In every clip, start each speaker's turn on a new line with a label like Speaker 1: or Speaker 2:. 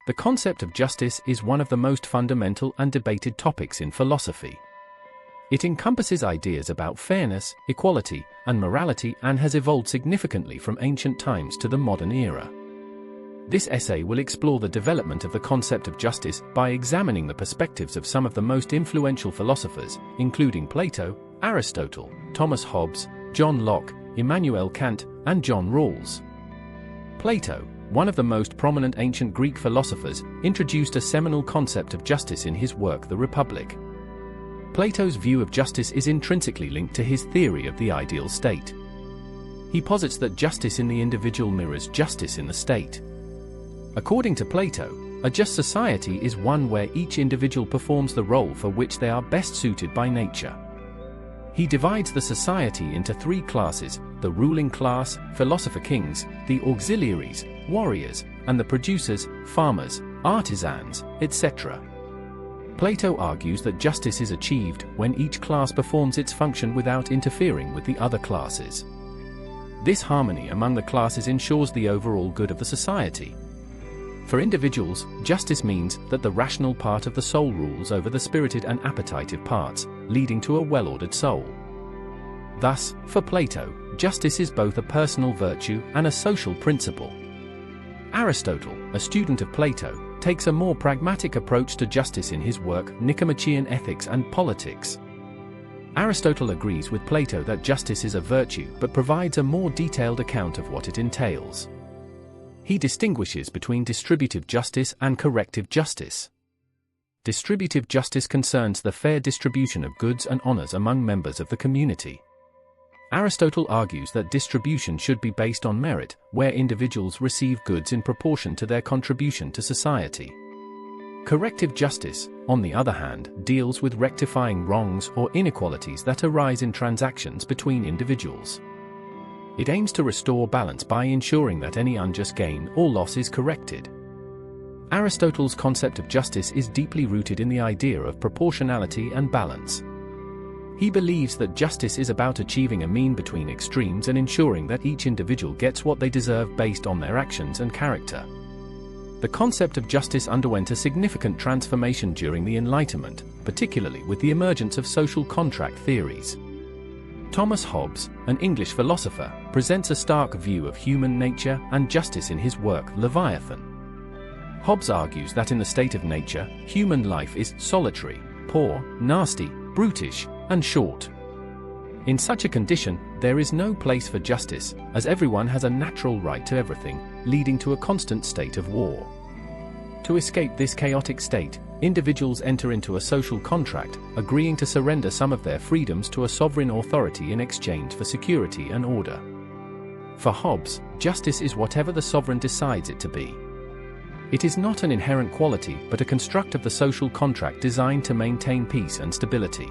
Speaker 1: The concept of justice is one of the most fundamental and debated topics in philosophy. It encompasses ideas about fairness, equality, and morality and has evolved significantly from ancient times to the modern era. This essay will explore the development of the concept of justice by examining the perspectives of some of the most influential philosophers, including Plato, Aristotle, Thomas Hobbes, John Locke, Immanuel Kant, and John Rawls. Plato, one of the most prominent ancient Greek philosophers, introduced a seminal concept of justice in his work The Republic. Plato's view of justice is intrinsically linked to his theory of the ideal state. He posits that justice in the individual mirrors justice in the state. According to Plato, a just society is one where each individual performs the role for which they are best suited by nature. He divides the society into three classes: the ruling class, philosopher kings, the auxiliaries, warriors, and the producers, farmers, artisans, etc. Plato argues that justice is achieved when each class performs its function without interfering with the other classes. This harmony among the classes ensures the overall good of the society. For individuals, justice means that the rational part of the soul rules over the spirited and appetitive parts, leading to a well-ordered soul. Thus, for Plato, justice is both a personal virtue and a social principle. Aristotle, a student of Plato, takes a more pragmatic approach to justice in his work Nicomachean Ethics and Politics. Aristotle agrees with Plato that justice is a virtue but provides a more detailed account of what it entails. He distinguishes between distributive justice and corrective justice. Distributive justice concerns the fair distribution of goods and honors among members of the community. Aristotle argues that distribution should be based on merit, where individuals receive goods in proportion to their contribution to society. Corrective justice, on the other hand, deals with rectifying wrongs or inequalities that arise in transactions between individuals. It aims to restore balance by ensuring that any unjust gain or loss is corrected. Aristotle's concept of justice is deeply rooted in the idea of proportionality and balance. He believes that justice is about achieving a mean between extremes and ensuring that each individual gets what they deserve based on their actions and character. The concept of justice underwent a significant transformation during the Enlightenment, particularly with the emergence of social contract theories. Thomas Hobbes, an English philosopher, presents a stark view of human nature and justice in his work Leviathan. Hobbes argues that in the state of nature, human life is solitary, poor, nasty, brutish, and short. In such a condition, there is no place for justice, as everyone has a natural right to everything, leading to a constant state of war. To escape this chaotic state, individuals enter into a social contract, agreeing to surrender some of their freedoms to a sovereign authority in exchange for security and order. For Hobbes, justice is whatever the sovereign decides it to be. It is not an inherent quality but a construct of the social contract designed to maintain peace and stability.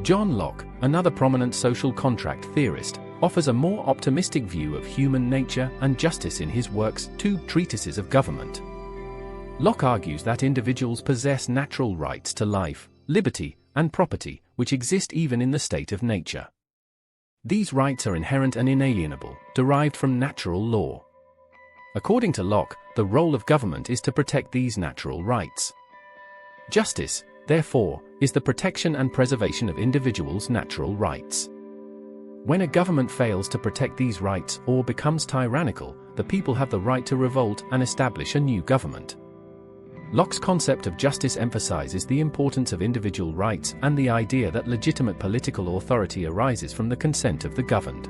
Speaker 1: John Locke, another prominent social contract theorist, offers a more optimistic view of human nature and justice in his works Two Treatises of Government. Locke argues that individuals possess natural rights to life, liberty, and property, which exist even in the state of nature. These rights are inherent and inalienable, derived from natural law. According to Locke, the role of government is to protect these natural rights. Justice, therefore, is the protection and preservation of individuals' natural rights. When a government fails to protect these rights or becomes tyrannical, the people have the right to revolt and establish a new government. Locke's concept of justice emphasizes the importance of individual rights and the idea that legitimate political authority arises from the consent of the governed.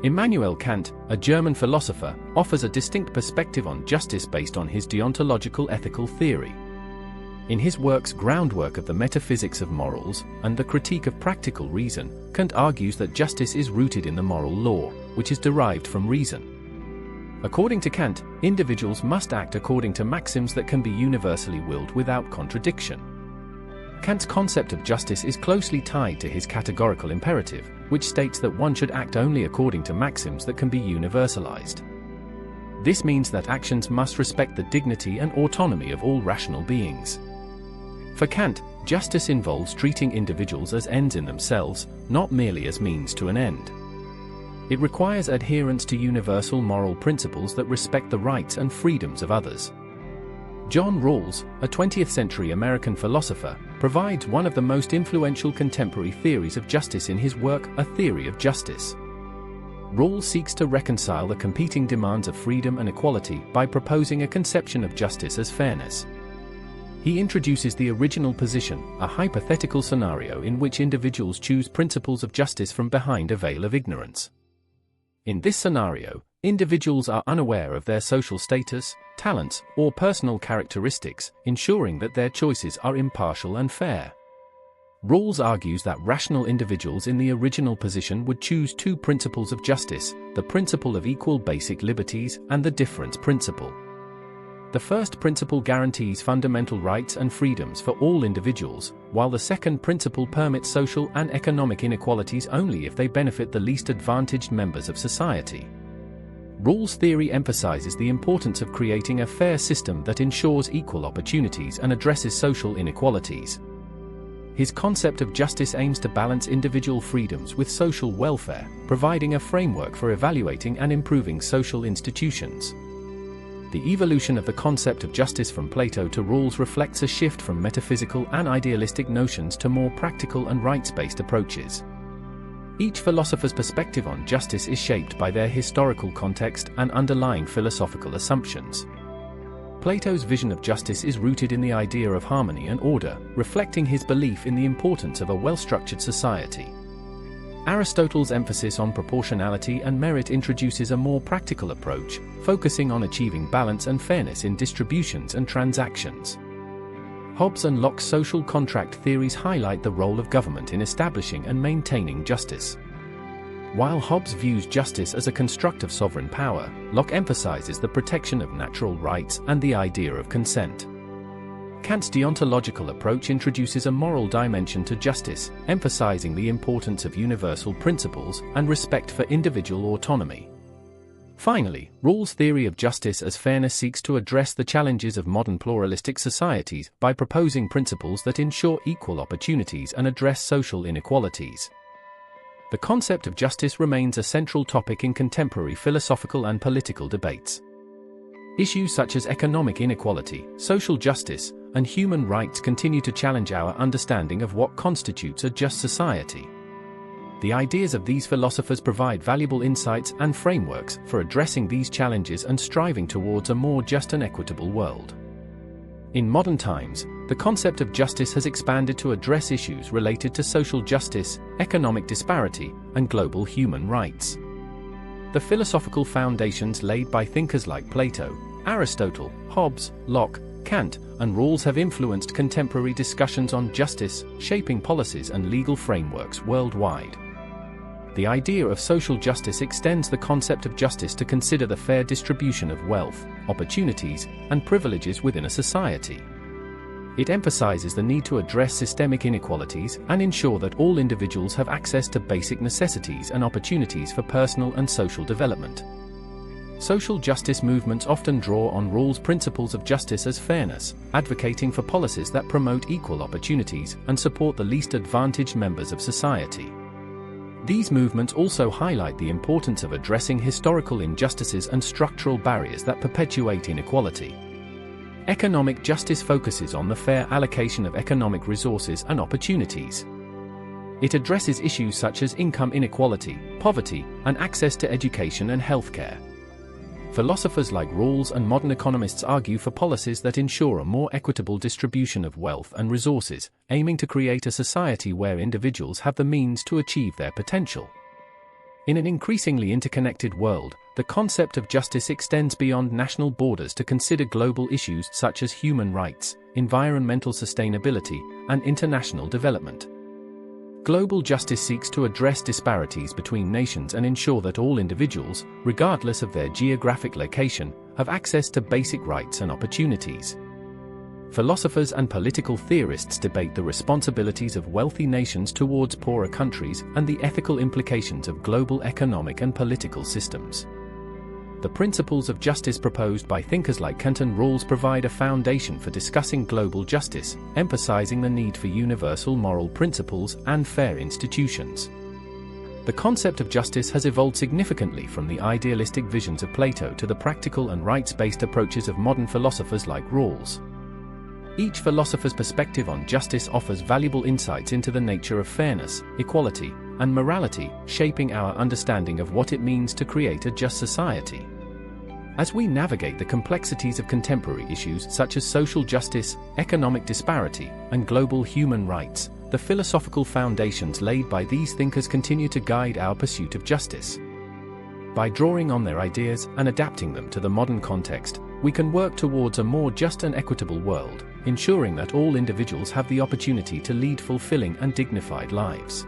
Speaker 1: Immanuel Kant, a German philosopher, offers a distinct perspective on justice based on his deontological ethical theory. In his works Groundwork of the Metaphysics of Morals and The Critique of Practical Reason, Kant argues that justice is rooted in the moral law, which is derived from reason. According to Kant, individuals must act according to maxims that can be universally willed without contradiction. Kant's concept of justice is closely tied to his categorical imperative, which states that one should act only according to maxims that can be universalized. This means that actions must respect the dignity and autonomy of all rational beings. For Kant, justice involves treating individuals as ends in themselves, not merely as means to an end. It requires adherence to universal moral principles that respect the rights and freedoms of others. John Rawls, a 20th-century American philosopher, provides one of the most influential contemporary theories of justice in his work, A Theory of Justice. Rawls seeks to reconcile the competing demands of freedom and equality by proposing a conception of justice as fairness. He introduces the original position, a hypothetical scenario in which individuals choose principles of justice from behind a veil of ignorance. In this scenario, individuals are unaware of their social status, talents, or personal characteristics, ensuring that their choices are impartial and fair. Rawls argues that rational individuals in the original position would choose two principles of justice, the principle of equal basic liberties and the difference principle. The first principle guarantees fundamental rights and freedoms for all individuals, while the second principle permits social and economic inequalities only if they benefit the least advantaged members of society. Rawls' theory emphasizes the importance of creating a fair system that ensures equal opportunities and addresses social inequalities. His concept of justice aims to balance individual freedoms with social welfare, providing a framework for evaluating and improving social institutions. The evolution of the concept of justice from Plato to Rawls reflects a shift from metaphysical and idealistic notions to more practical and rights-based approaches. Each philosopher's perspective on justice is shaped by their historical context and underlying philosophical assumptions. Plato's vision of justice is rooted in the idea of harmony and order, reflecting his belief in the importance of a well-structured society. Aristotle's emphasis on proportionality and merit introduces a more practical approach, focusing on achieving balance and fairness in distributions and transactions. Hobbes and Locke's social contract theories highlight the role of government in establishing and maintaining justice. While Hobbes views justice as a construct of sovereign power, Locke emphasizes the protection of natural rights and the idea of consent. Kant's deontological approach introduces a moral dimension to justice, emphasizing the importance of universal principles and respect for individual autonomy. Finally, Rawls' theory of justice as fairness seeks to address the challenges of modern pluralistic societies by proposing principles that ensure equal opportunities and address social inequalities. The concept of justice remains a central topic in contemporary philosophical and political debates. Issues such as economic inequality, social justice, and human rights continue to challenge our understanding of what constitutes a just society. The ideas of these philosophers provide valuable insights and frameworks for addressing these challenges and striving towards a more just and equitable world. In modern times, the concept of justice has expanded to address issues related to social justice, economic disparity, and global human rights. The philosophical foundations laid by thinkers like Plato, Aristotle, Hobbes, Locke, Kant, and Rawls have influenced contemporary discussions on justice, shaping policies and legal frameworks worldwide. The idea of social justice extends the concept of justice to consider the fair distribution of wealth, opportunities, and privileges within a society. It emphasizes the need to address systemic inequalities and ensure that all individuals have access to basic necessities and opportunities for personal and social development. Social justice movements often draw on Rawls' principles of justice as fairness, advocating for policies that promote equal opportunities and support the least advantaged members of society. These movements also highlight the importance of addressing historical injustices and structural barriers that perpetuate inequality. Economic justice focuses on the fair allocation of economic resources and opportunities. It addresses issues such as income inequality, poverty, and access to education and healthcare. Philosophers like Rawls and modern economists argue for policies that ensure a more equitable distribution of wealth and resources, aiming to create a society where individuals have the means to achieve their potential. In an increasingly interconnected world, the concept of justice extends beyond national borders to consider global issues such as human rights, environmental sustainability, and international development. Global justice seeks to address disparities between nations and ensure that all individuals, regardless of their geographic location, have access to basic rights and opportunities. Philosophers and political theorists debate the responsibilities of wealthy nations towards poorer countries and the ethical implications of global economic and political systems. The principles of justice proposed by thinkers like Kant and Rawls provide a foundation for discussing global justice, emphasizing the need for universal moral principles and fair institutions. The concept of justice has evolved significantly from the idealistic visions of Plato to the practical and rights-based approaches of modern philosophers like Rawls. Each philosopher's perspective on justice offers valuable insights into the nature of fairness, equality, and morality, shaping our understanding of what it means to create a just society. As we navigate the complexities of contemporary issues such as social justice, economic disparity, and global human rights, the philosophical foundations laid by these thinkers continue to guide our pursuit of justice. By drawing on their ideas and adapting them to the modern context, we can work towards a more just and equitable world, ensuring that all individuals have the opportunity to lead fulfilling and dignified lives.